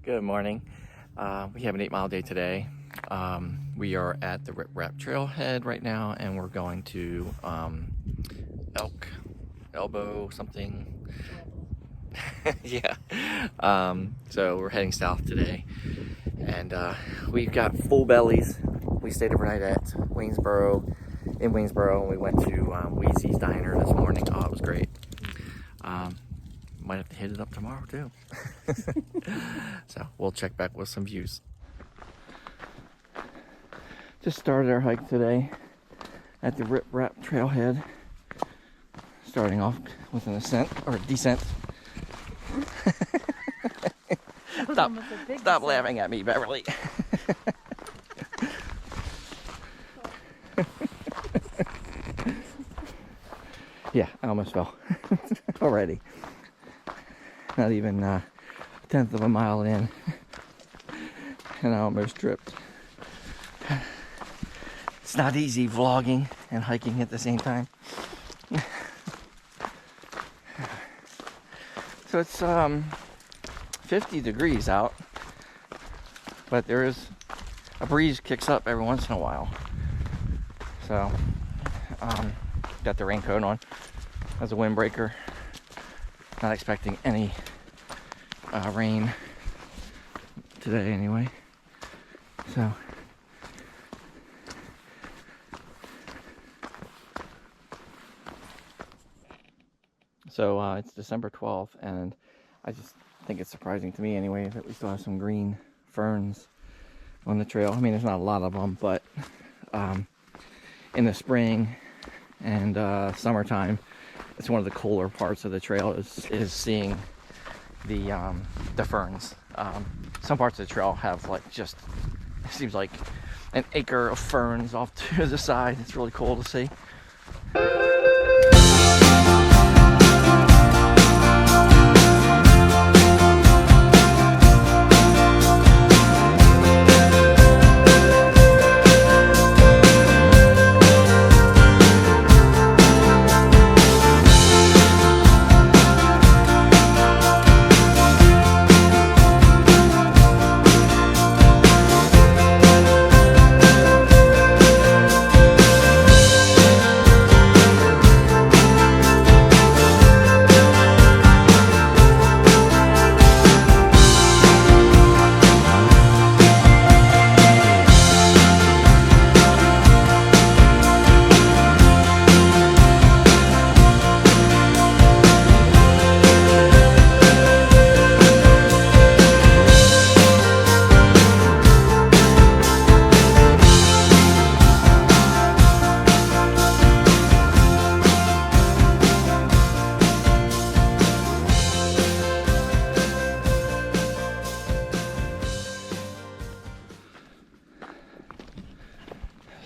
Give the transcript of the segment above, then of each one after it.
Good morning. We have an 8-mile day today. We are at the Riprap Trailhead right now, and we're going to Elbow something. Yeah. So we're heading south today, and we've got full bellies. We stayed overnight at Waynesboro, and we went to Wheezy's Diner this morning. Oh, it was great. Might have to hit it up tomorrow too. So we'll check back with some views. Just started our hike today at the Riprap Trailhead. Starting off with an ascent or descent. Stop laughing at me, Beverly. Yeah, I almost fell already. Not even a tenth of a mile in, and I almost tripped. It's not easy vlogging and hiking at the same time. So it's 50 degrees out, but there is a breeze kicks up every once in a while. So got the raincoat on as a windbreaker. Not expecting any rain today anyway. So it's December 12th, and I just think it's surprising to me anyway that we still have some green ferns on the trail. I mean, there's not a lot of them, but in the spring and summertime, it's one of the cooler parts of the trail is seeing the ferns. Some parts of the trail have like just, it seems like an acre of ferns off to the side. It's really cool to see.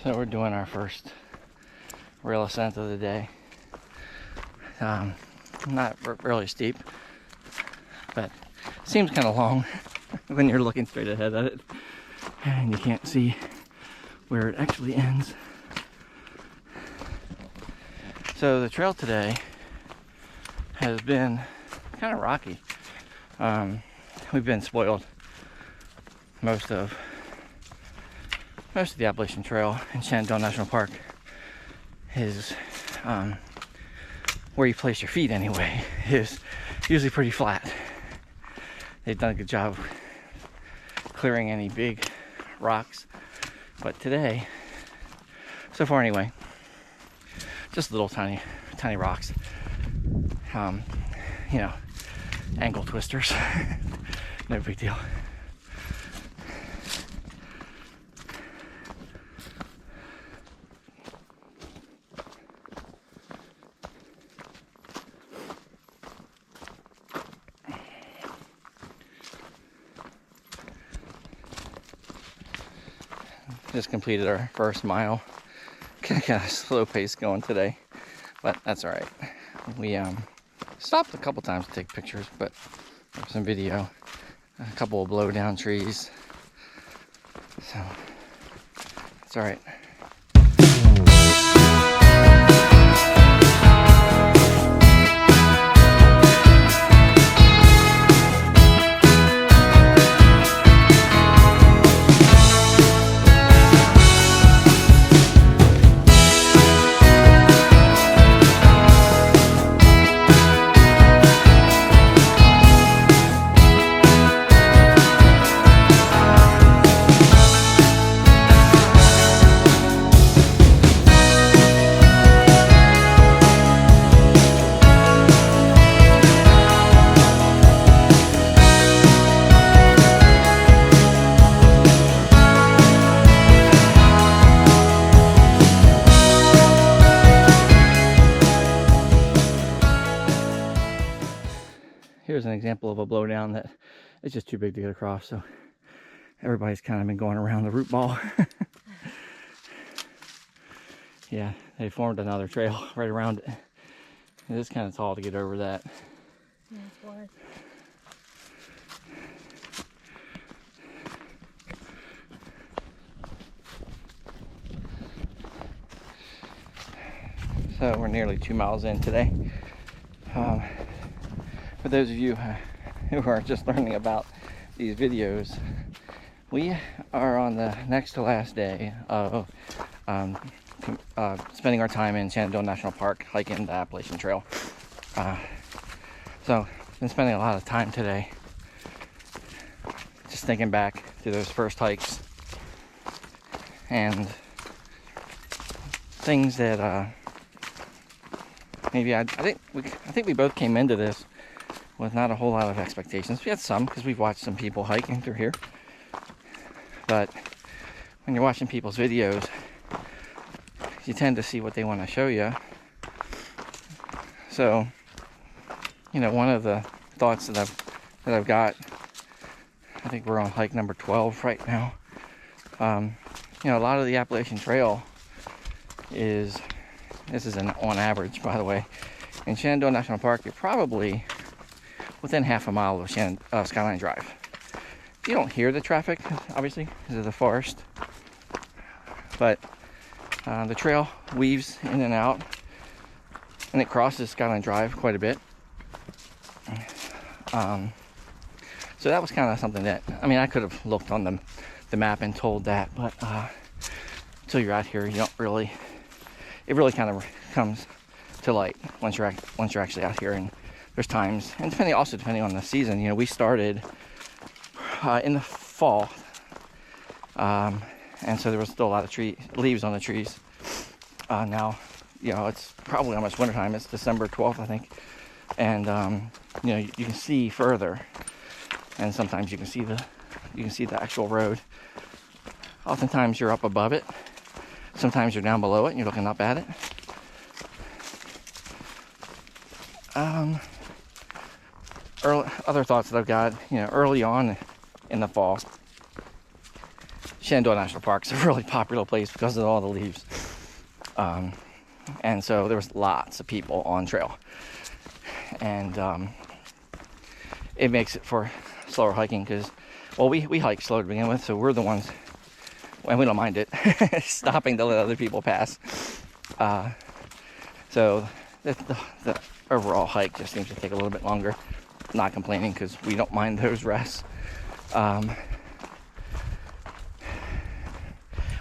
So we're doing our first real ascent of the day. Not really steep, but seems kind of long when you're looking straight ahead at it and you can't see where it actually ends. So the trail today has been kind of rocky. We've been spoiled. Most of the Appalachian Trail in Shenandoah National Park is where you place your feet anyway, is usually pretty flat. They've done a good job clearing any big rocks, but today, so far anyway, just little tiny rocks. You know, ankle twisters. No big deal. Just completed our first mile. Kind of slow pace going today, but that's all right. We stopped a couple times to take pictures, but some video, a couple of blow down trees, so it's all right. an example of a blowdown that it's just too big to get across. So everybody's kind of been going around the root ball. Yeah, they formed another trail right around it. It is kind of tall to get over that. Yeah, it's wide. So we're nearly 2 miles in today. For those of you who are just learning about these videos, we are on the next to last day of spending our time in Shenandoah National Park hiking the Appalachian Trail. So been spending a lot of time today just thinking back to those first hikes and things that maybe I think we both came into this with not a whole lot of expectations. We had some because we've watched some people hiking through here, but when you're watching people's videos, you tend to see what they want to show you. So, you know, one of the thoughts that I've got, I think we're on hike number 12 right now. You know, a lot of the Appalachian Trail is, this is on average, by the way, in Shenandoah National Park, you're probably within half a mile of Skyline Drive. You don't hear the traffic, obviously, because of the forest, but the trail weaves in and out, and it crosses Skyline Drive quite a bit. So that was kind of something that, I mean, I could have looked on the map and told that, but until you're out here, you don't really, it really kind of comes to light once you're actually out here. And there's times, and depending on the season, you know, we started in the fall, and so there was still a lot of leaves on the trees. Now, you know, it's probably almost wintertime. It's December 12th, I think, and you know, you can see further, and sometimes you can see the actual road. Oftentimes you're up above it. Sometimes you're down below it and you're looking up at it. Other thoughts that I've got, you know, early on in the fall, Shenandoah National Park is a really popular place because of all the leaves. And so there was lots of people on trail. And it makes it for slower hiking because, well, we hike slow to begin with, so we're the ones, and we don't mind it, stopping to let other people pass. So the overall hike just seems to take a little bit longer. Not complaining because we don't mind those rests.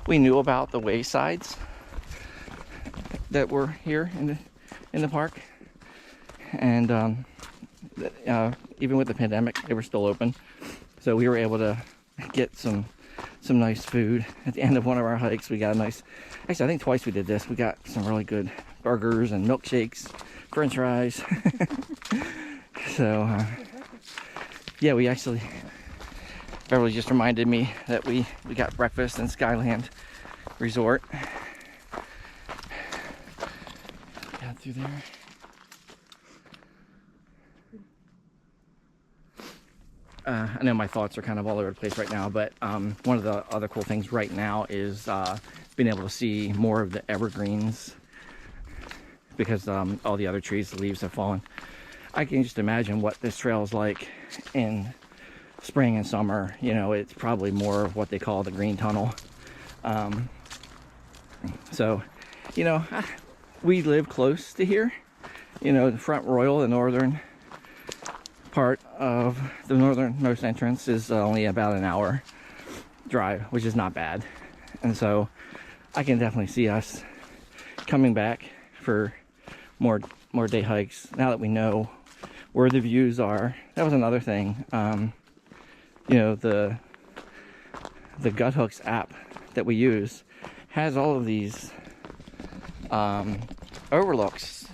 We knew about the waysides that were here in the park, and even with the pandemic, they were still open. So we were able to get some nice food at the end of one of our hikes. We got actually, I think twice we did this. We got some really good burgers and milkshakes, French fries. So yeah, we actually, Beverly just reminded me that we got breakfast in Skyland Resort. Got through there. I know my thoughts are kind of all over the place right now, but one of the other cool things right now is being able to see more of the evergreens because all the other trees, the leaves have fallen. I can just imagine what this trail is like in spring and summer. You know, it's probably more of what they call the green tunnel. So, you know, we live close to here. You know, the Front Royal, the northern part of the northernmost entrance, is only about an hour drive, which is not bad. And so I can definitely see us coming back for more day hikes now that we know where the views are. That was another thing. You know, the Gut Hooks app that we use has all of these overlooks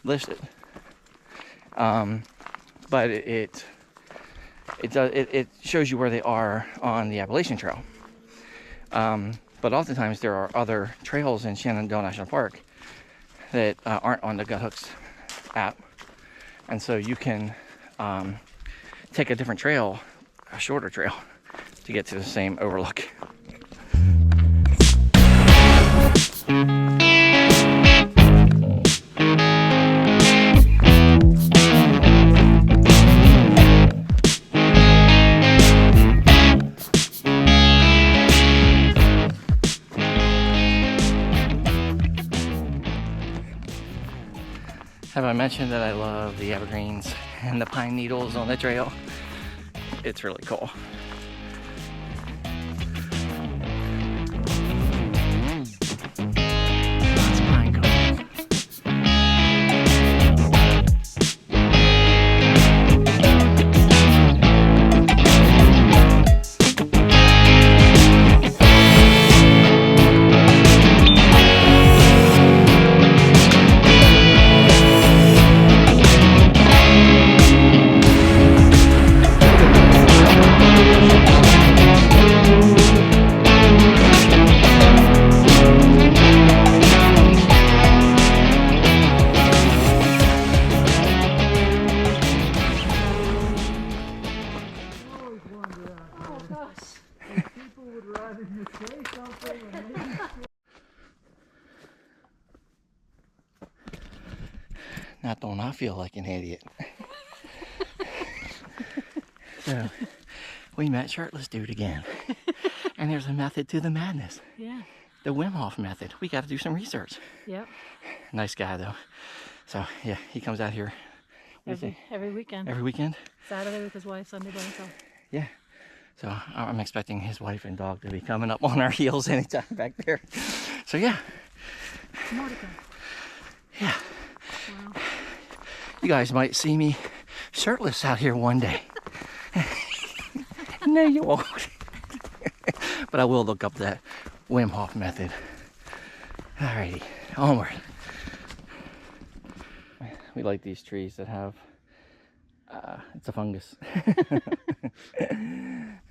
listed, but it shows you where they are on the Appalachian Trail. But oftentimes there are other trails in Shenandoah National Park that aren't on the Gut Hooks app, And so you can take a different trail, a shorter trail, to get to the same overlook. Have I mentioned that I love the evergreens and the pine needles on the trail? It's really cool. Lots of pine cones. Now don't I feel like an idiot. So, we met Shirtless Dude again. And there's a method to the madness. Yeah. The Wim Hof method. We got to do some research. Yep. Nice guy though. So yeah, he comes out here. Every weekend. Every weekend? Saturday with his wife, Sunday by himself. Yeah. So I'm expecting his wife and dog to be coming up on our heels anytime back there. So yeah. More to come. Yeah. Wow. You guys might see me shirtless out here one day. No, you won't. But I will look up that Wim Hof method. Alrighty, onward. We like these trees that have, it's a fungus.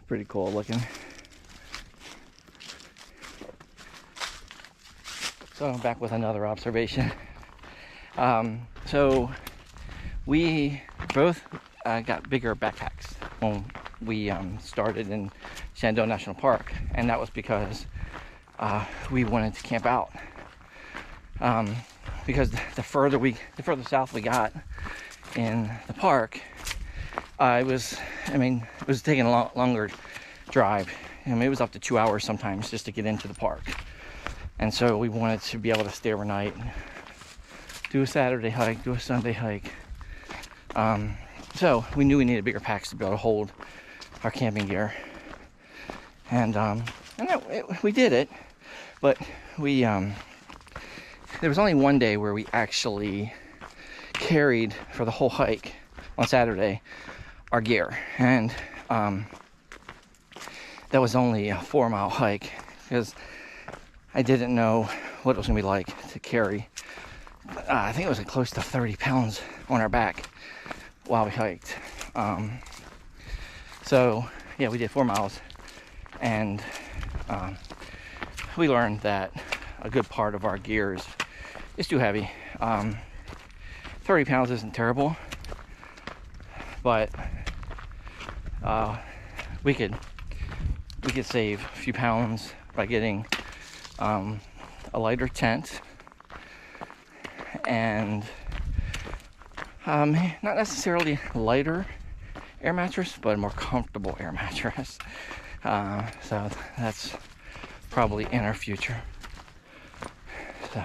Pretty cool looking. So back with another observation. So we both got bigger backpacks when we started in Shenandoah National Park, and that was because we wanted to camp out. Because the further south we got in the park, it was taking a longer drive. I mean, it was up to 2 hours sometimes just to get into the park. And so we wanted to be able to stay overnight, do a Saturday hike, do a Sunday hike. So we knew we needed bigger packs to be able to hold our camping gear. And we did it, but we there was only one day where we actually carried for the whole hike on Saturday our gear, and that was only a 4-mile hike because I didn't know what it was gonna be like to carry. I think it was like close to 30 pounds on our back while we hiked. So yeah, we did 4 miles, and we learned that a good part of our gear is too heavy. 30 pounds isn't terrible, but we could save a few pounds by getting a lighter tent and not necessarily lighter air mattress, but a more comfortable air mattress. So that's probably in our future. So,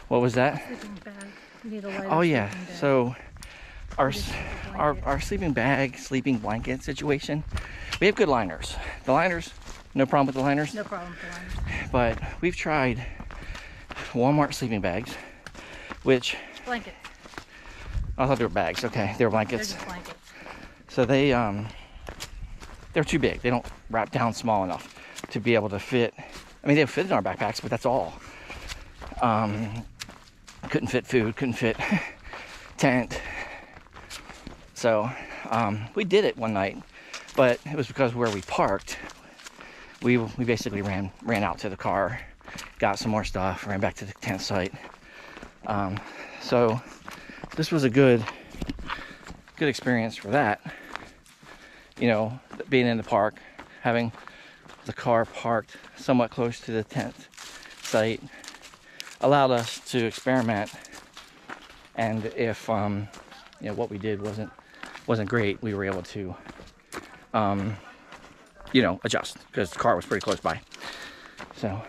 what was that? Sleeping bag. You need a lighter Oh yeah. sleeping bag. So our sleeping bag, sleeping blanket situation, we have good liners. The liners, no problem with the liners. No problem with the liners. But we've tried Walmart sleeping bags, which Blankets. I thought they were bags. Okay, they were blankets. They're just blankets. So they're too big. They don't wrap down small enough to be able to fit. I mean, they fit in our backpacks, but that's all. Couldn't fit food, couldn't fit tent. So we did it one night, but it was because where we parked, we basically ran out to the car, got some more stuff, ran back to the tent site. So this was a good good experience for that. You know, being in the park, having the car parked somewhat close to the tent site allowed us to experiment. And if you know, what we did wasn't great, we were able to you know, adjust, because the car was pretty close by. So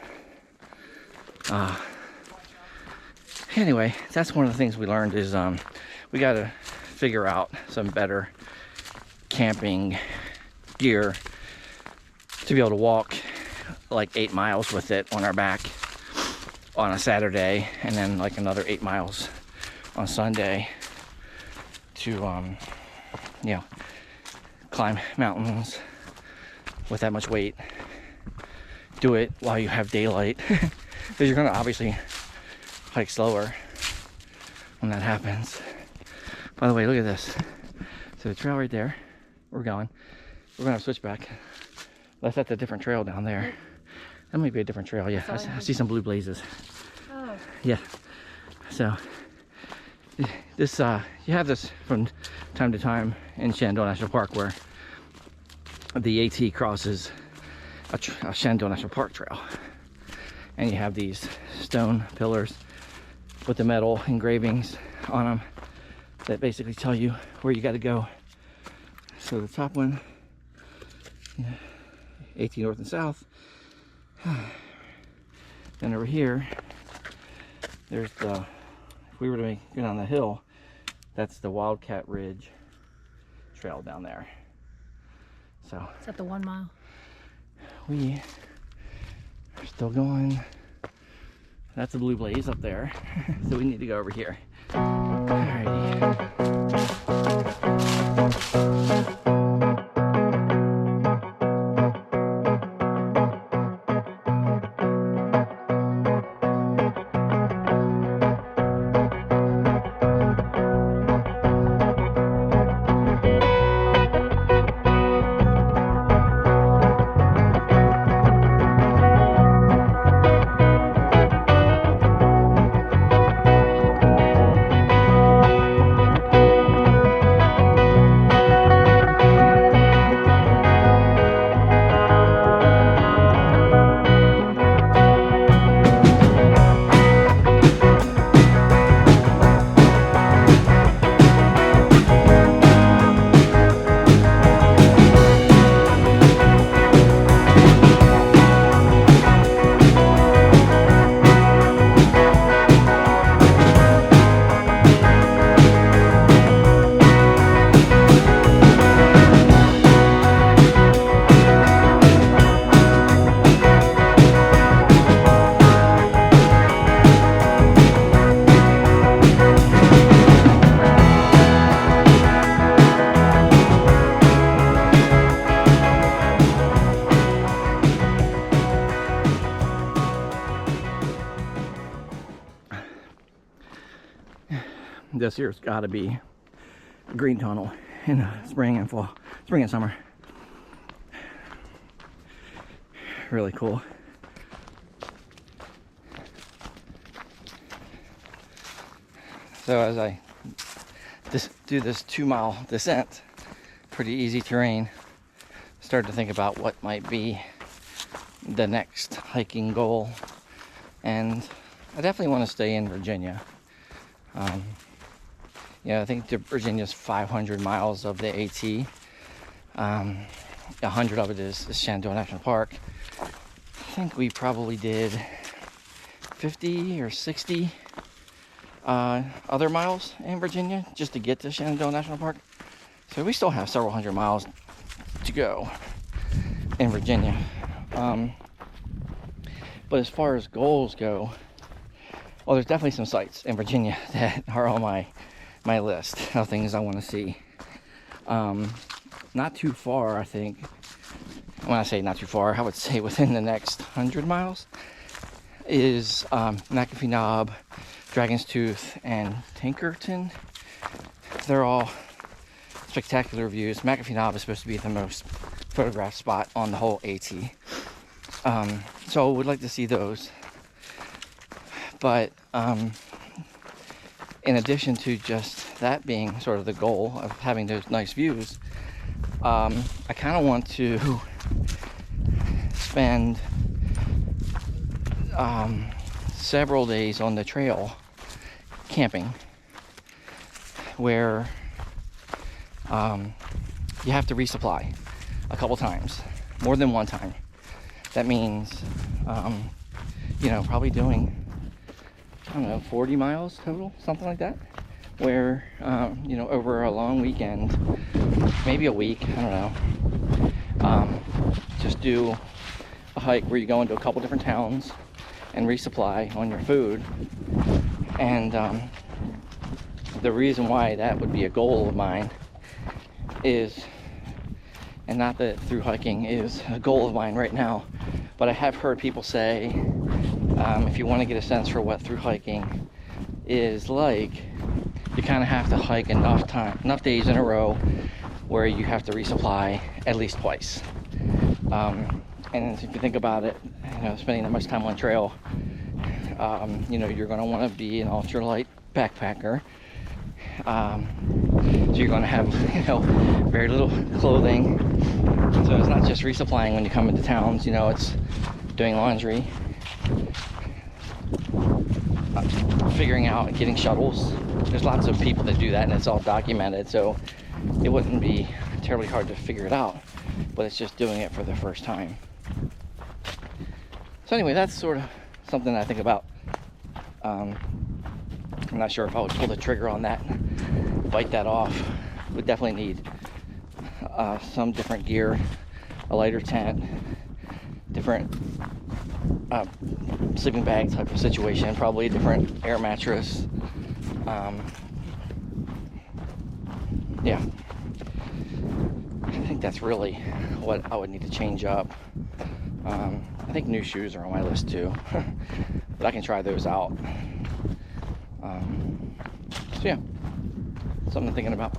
anyway, that's one of the things we learned is we got to figure out some better camping gear to be able to walk like 8 miles with it on our back on a Saturday, and then like another 8 miles on Sunday to you know, climb mountains with that much weight. Do it while you have daylight, because you're gonna obviously hike slower when that happens. By the way, look at this. So the trail right there, we're going. We're gonna have switchback. That's at the different trail down there. That might be a different trail. Yeah, I see some blue blazes. Oh. Yeah. So this you have this from time to time in Shenandoah National Park, where the AT crosses a Shenandoah National Park trail, and you have these stone pillars with the metal engravings on them that basically tell you where you got to go. So the top one, yeah, AT north and south. Then over here, there's the, if we were to get on the hill, that's the Wildcat Ridge trail down there. So Is that the 1 mile? we are still going. That's a blue blaze up there. So we need to go over here. Alrighty. This here's got to be a green tunnel in the spring and fall, spring and summer. Really cool. So as I do this 2 mile descent, pretty easy terrain, started to think about what might be the next hiking goal, and I definitely want to stay in Virginia. Yeah, I think Virginia's 500 miles of the AT. 100 of it is Shenandoah National Park. I think we probably did 50 or 60 other miles in Virginia just to get to Shenandoah National Park. So we still have several hundred miles to go in Virginia. But as far as goals go, well, there's definitely some sites in Virginia that are on my list of things I want to see. Not too far, I think. When I say not too far, I would say within the next 100 miles is McAfee Knob, Dragon's Tooth, and Tinkerton. They're all spectacular views. McAfee Knob is supposed to be the most photographed spot on the whole AT. So I would like to see those. But in addition to just that being sort of the goal of having those nice views, I kind of want to spend several days on the trail camping, where you have to resupply a couple times, more than one time. That means, probably doing, 40 miles total, something like that, where, over a long weekend, maybe a week, I don't know, just do a hike where you go into a couple different towns and resupply on your food. And the reason why that would be a goal of mine is, and not that through hiking is a goal of mine right now, but I have heard people say, if you want to get a sense for what through hiking is like, you kind of have to hike enough days in a row where you have to resupply at least twice. And if you think about it, spending that much time on trail, you're going to want to be an ultralight backpacker. So you're going to have, very little clothing. So it's not just resupplying when you come into towns, it's doing laundry, figuring out getting shuttles. There's lots of people that do that, and it's all documented, so it wouldn't be terribly hard to figure it out, but it's just doing it for the first time. So anyway, that's sort of something I think about. I'm not sure if I would pull the trigger on that, bite that off. Would definitely need some different gear, a lighter tent, different sleeping bag type of situation, probably a different air mattress. Yeah, I think that's really what I would need to change up. I think new shoes are on my list too, but I can try those out. So yeah, something I'm thinking about.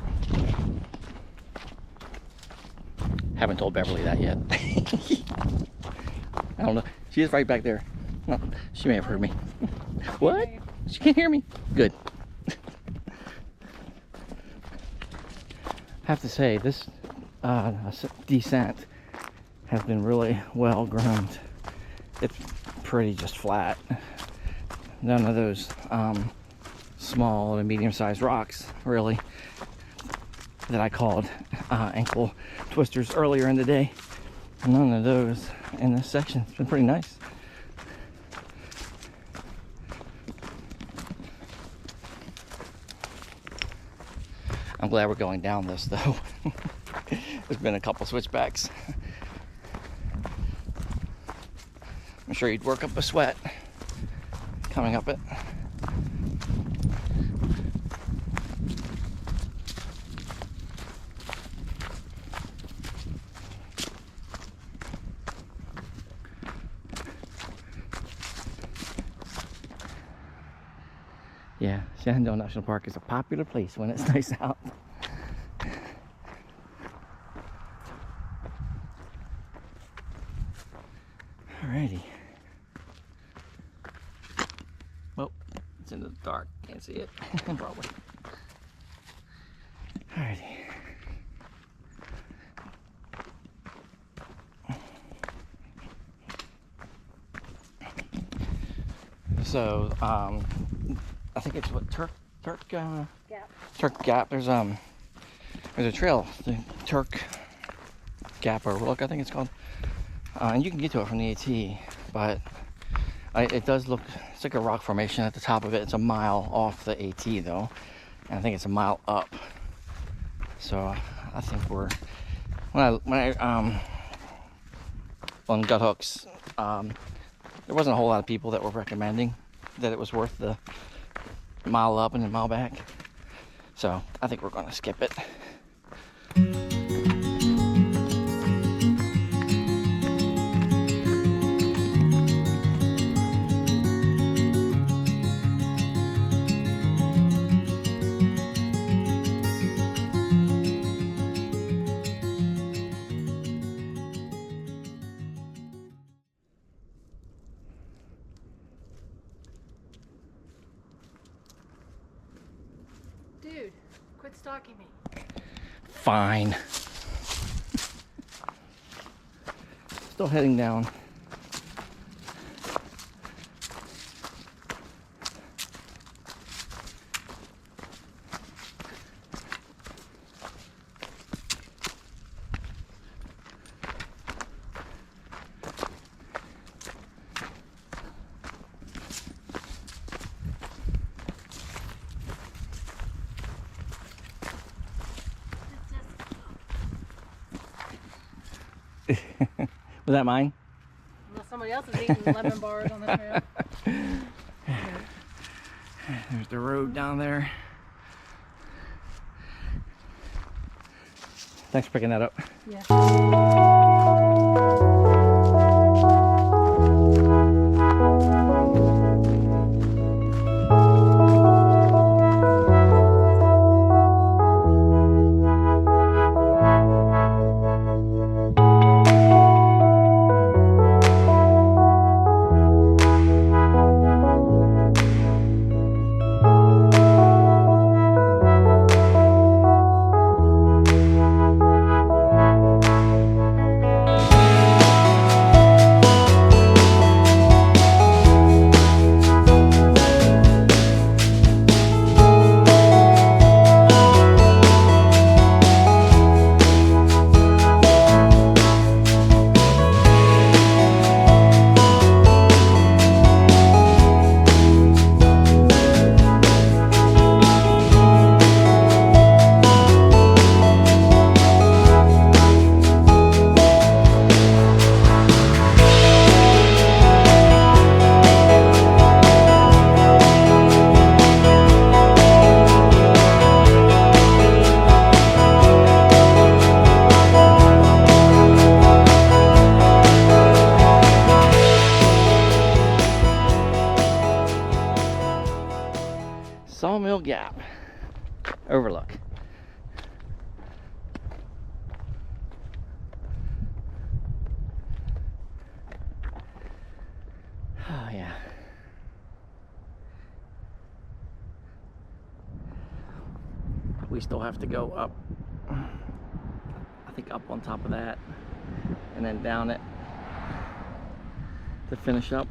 Haven't told Beverly that yet. I don't know. She is right back there. Well, she may have heard me. What? She can't hear me? Good. I have to say, this descent has been really well groomed. It's pretty just flat. None of those small and medium-sized rocks, really, that I called ankle twisters earlier in the day. None of those in this section. It's been pretty nice. I'm glad we're going down this though. There's been a couple switchbacks. I'm sure you'd work up a sweat coming up it. Yeah, Shenandoah National Park is a popular place when it's nice out. Alrighty. Well, it's in the dark, can't see it. Probably. Alrighty. So, I think it's what Turk Gap. There's a trail, the Turk Gap or Rook, I think it's called. And you can get to it from the AT, but it does look, it's like a rock formation at the top of it. It's a mile off the AT though, and I think it's a mile up. So I think we're, when I on gut hooks, there wasn't a whole lot of people that were recommending that it was worth the mile up and a mile back. So I think we're gonna skip it. stalking me. Fine. Still heading down. Was that mine? Unless somebody else is eating lemon bars on the trail. There's the road down there. Thanks for picking that up. Yeah. Sawmill Gap overlook. Oh yeah. We still have to go up, I think up on top of that and then down it to finish up.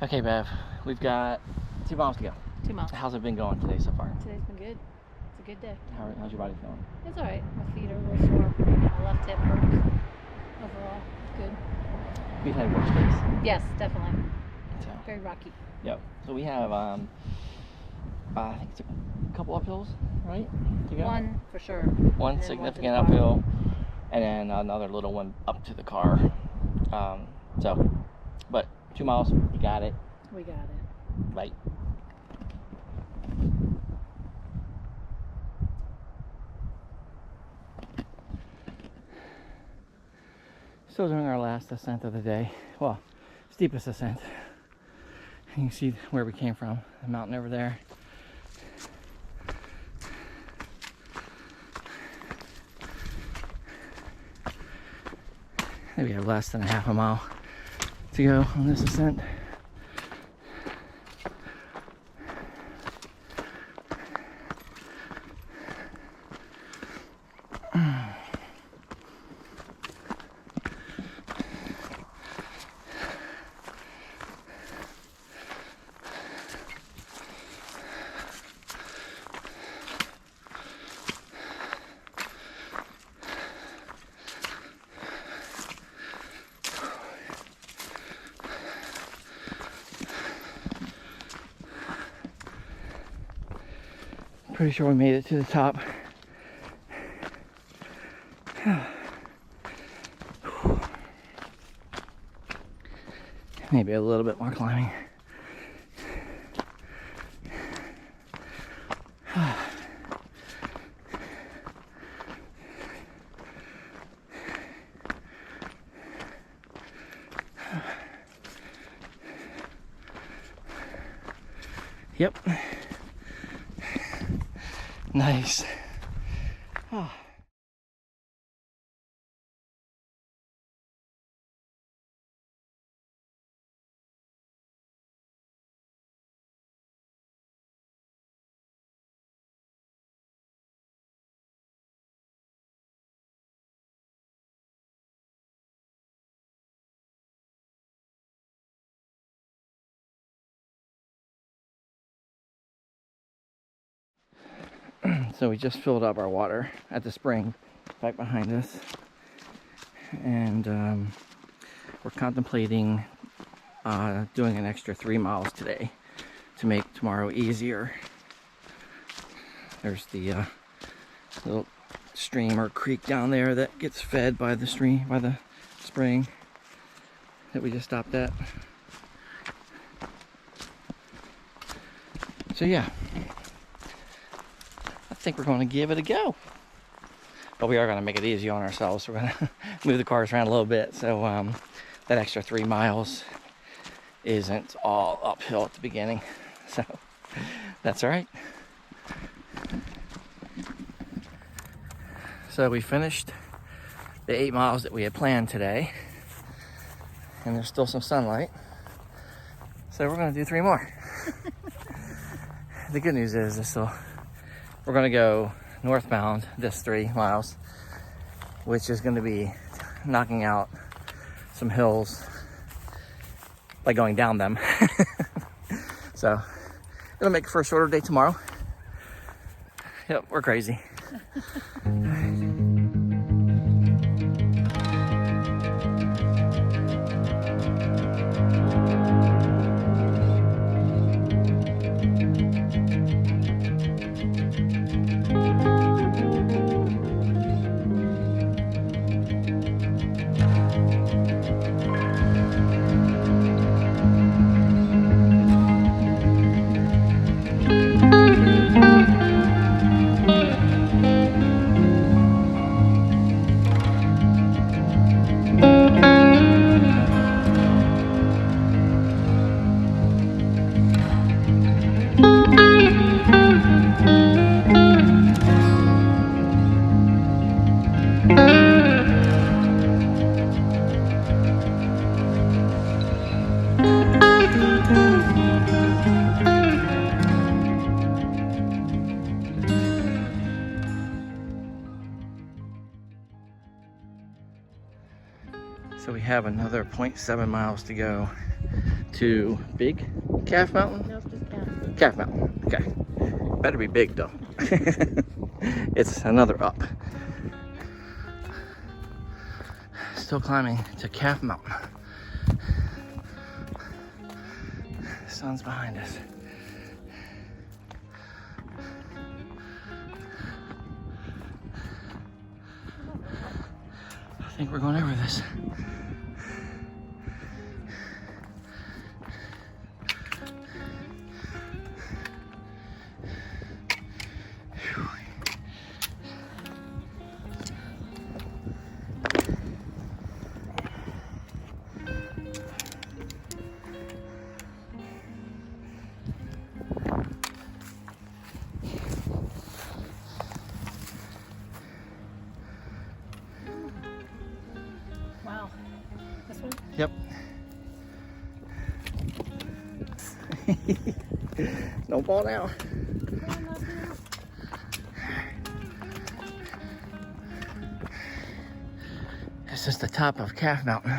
Okay, Bev, we've got 2 miles to go. 2 miles. How's it been going today so far? Today's been good. It's a good day. How's your body feeling? It's alright. My feet are a little sore. My left hip hurts. Overall, it's good. We've had worse days. Yes, definitely. So, Very rocky. yep. So we have, I think it's a couple uphills, right? To go? One for sure. One And then significant one to the car. uphill, and then another little one up to the car. But 2 miles, you got it. We got it. Right. Still doing our last ascent of the day. Well, steepest ascent. You can see where we came from, the mountain over there. Maybe we have less than a half a mile to go on this ascent. Pretty sure we made it to the top. Maybe a little bit more climbing. Yep. Nice. Oh. So we just filled up our water at the spring back behind us. And we're contemplating doing an extra 3 miles today to make tomorrow easier. There's the little stream or creek down there that gets fed by the stream, by the spring that we just stopped at. So yeah, I think we're going to give it a go. But we are going to make it easy on ourselves. We're going to move the cars around a little bit. So that extra 3 miles isn't all uphill at the beginning. So that's all right. So we finished the 8 miles that we had planned today. And there's still some sunlight. So we're going to do 3 more. The good news is we're going to go northbound this 3 miles, which is going to be knocking out some hills by going down them. So it'll make for a shorter day tomorrow. Yep, we're crazy. So we have another 0.7 miles to go to Big Calf Mountain? No, it's just Calf. Calf Mountain, okay. Better be big though. It's another up. Still climbing to Calf Mountain. The sun's behind us. I think we're going over this. Wow. This one? Yep. Don't fall down. This is the top of Calf Mountain.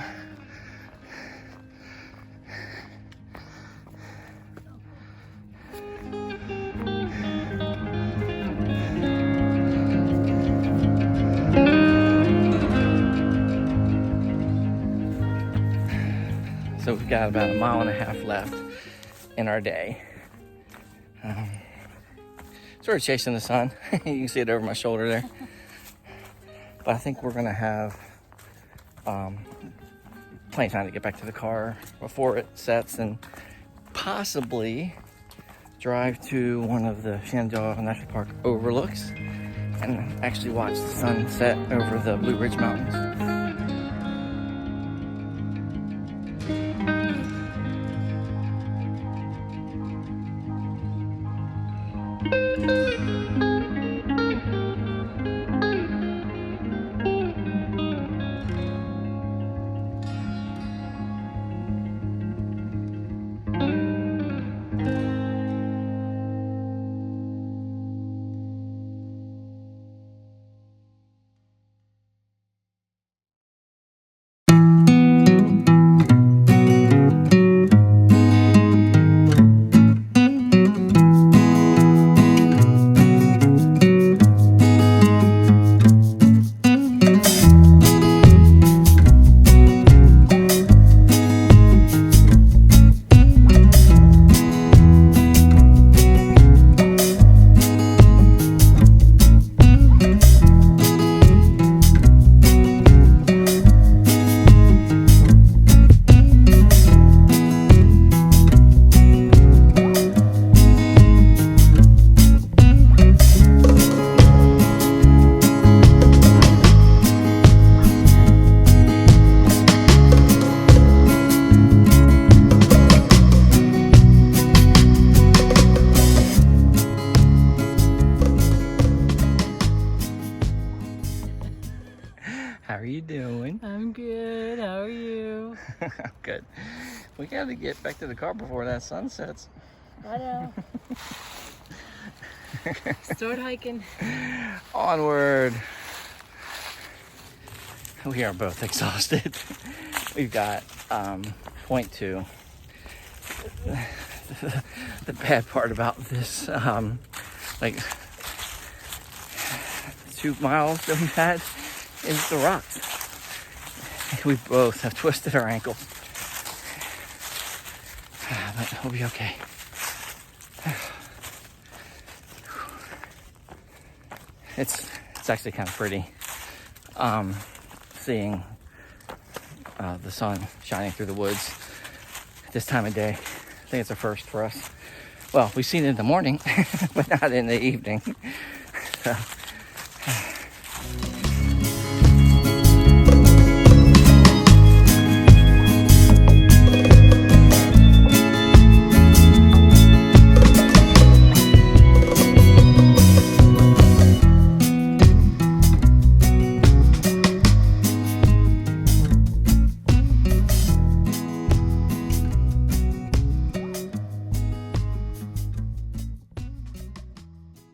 So we've got about 1.5 miles left in our day. Sort of chasing the sun. You can see it over my shoulder there. But I think we're gonna have plenty of time to get back to the car before it sets and possibly drive to one of the Shenandoah National Park overlooks and actually watch the sun set over the Blue Ridge Mountains. How are you doing? I'm good. How are you? Good. We got to get back to the car before that sun sets. I know. Start hiking. Onward. We are both exhausted. We've got 0.2. The bad part about this, like 2 miles that we've had is the rocks. We both have twisted our ankles. But we'll be okay. It's actually kind of pretty seeing the sun shining through the woods at this time of day. I think it's a first for us. Well, we've seen it in the morning, but not in the evening. So